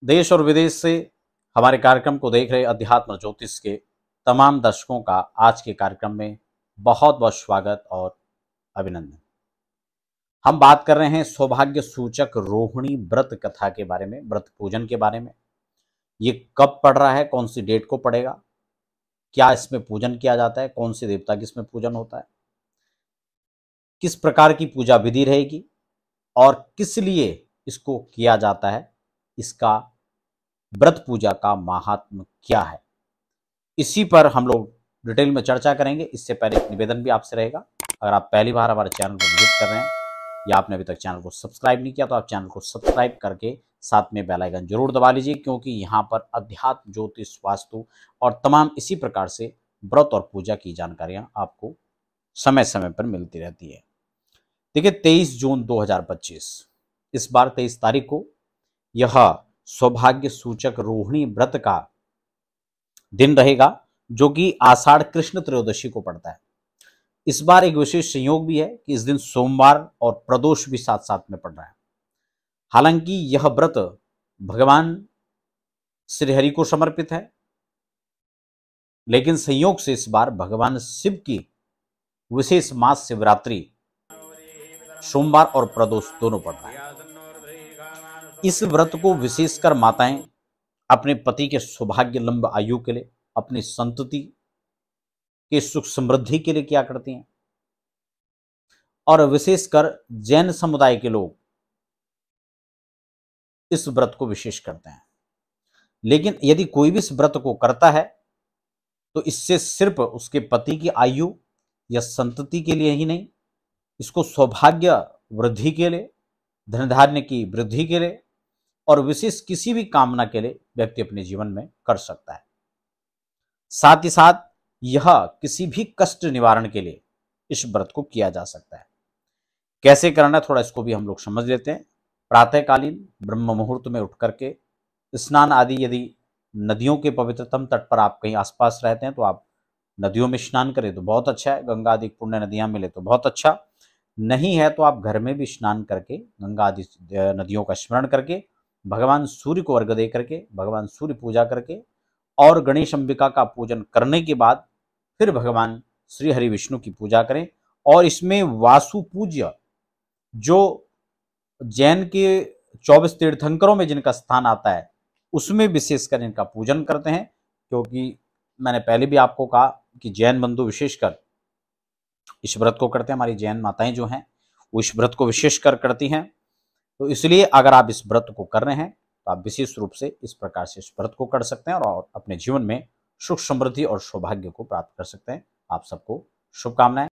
देश और विदेश से हमारे कार्यक्रम को देख रहे अध्यात्म ज्योतिष के तमाम दर्शकों का आज के कार्यक्रम में बहुत बहुत स्वागत और अभिनंदन। हम बात कर रहे हैं सौभाग्य सूचक रोहिणी व्रत कथा के बारे में, व्रत पूजन के बारे में। ये कब पड़ रहा है, कौन सी डेट को पड़ेगा, क्या इसमें पूजन किया जाता है, कौन से देवता की इसमें पूजन होता है, किस प्रकार की पूजा विधि रहेगी और किस लिए इसको किया जाता है, इसका व्रत पूजा का महात्म क्या है, इसी पर हम लोग डिटेल में चर्चा करेंगे। इससे पहले एक निवेदन भी आपसे रहेगा, अगर आप पहली बार हमारे चैनल को विजिट कर रहे हैं या आपने अभी तक चैनल को सब्सक्राइब नहीं किया तो आप चैनल को सब्सक्राइब करके साथ में बेल आइकन जरूर दबा लीजिए, क्योंकि यहाँ पर अध्यात्म ज्योतिष वास्तु और तमाम इसी प्रकार से व्रत और पूजा की जानकारियां आपको समय समय पर मिलती रहती है। देखिए 23 जून 2025 इस बार 23 तारीख को यह सौभाग्य सूचक रोहिणी व्रत का दिन रहेगा, जो कि आषाढ़ कृष्ण त्रयोदशी को पड़ता है। इस बार एक विशेष संयोग भी है कि इस दिन सोमवार और प्रदोष भी साथ साथ में पड़ रहा है। हालांकि यह व्रत भगवान श्रीहरि को समर्पित है, लेकिन संयोग से इस बार भगवान शिव की विशेष मास शिवरात्रि सोमवार और प्रदोष दोनों पड़ रहा है। इस व्रत को विशेषकर माताएं अपने पति के सौभाग्य लंब आयु के लिए, अपनी संतति के सुख समृद्धि के लिए क्या करती हैं, और विशेषकर जैन समुदाय के लोग इस व्रत को विशेष करते हैं। लेकिन यदि कोई भी इस व्रत को करता है तो इससे सिर्फ उसके पति की आयु या संतति के लिए ही नहीं, इसको सौभाग्य वृद्धि के लिए, धन धान्य की वृद्धि के लिए और विशेष किसी भी कामना के लिए व्यक्ति अपने जीवन में कर सकता है। साथ ही साथ यह किसी भी कष्ट निवारण के लिए इस व्रत को किया जा सकता है। कैसे करना है थोड़ा इसको भी हम लोग समझ लेते हैं। प्रातःकालीन ब्रह्म मुहूर्त में उठ करके स्नान आदि, यदि नदियों के पवित्रतम तट पर आप कहीं आसपास रहते हैं तो आप नदियों में स्नान करें तो बहुत अच्छा है, गंगा आदि पुण्य नदियां मिले तो बहुत अच्छा, नहीं है तो आप घर में भी स्नान करके गंगा आदि नदियों का स्मरण करके भगवान सूर्य को अर्घ्य दे करके, भगवान सूर्य पूजा करके और गणेश अंबिका का पूजन करने के बाद फिर भगवान श्री हरि विष्णु की पूजा करें। और इसमें वासु पूज्य जो जैन के 24 तीर्थंकरों में जिनका स्थान आता है उसमें विशेषकर इनका पूजन करते हैं, क्योंकि मैंने पहले भी आपको कहा कि जैन बंधु विशेषकर इस व्रत को करते हैं। हमारी जैन माताएं जो हैं वो इस व्रत को विशेषकर करती हैं, तो इसलिए अगर आप इस व्रत को कर रहे हैं तो आप विशेष रूप से इस प्रकार से इस व्रत को कर सकते हैं और अपने जीवन में सुख समृद्धि और सौभाग्य को प्राप्त कर सकते हैं। आप सबको शुभकामनाएं।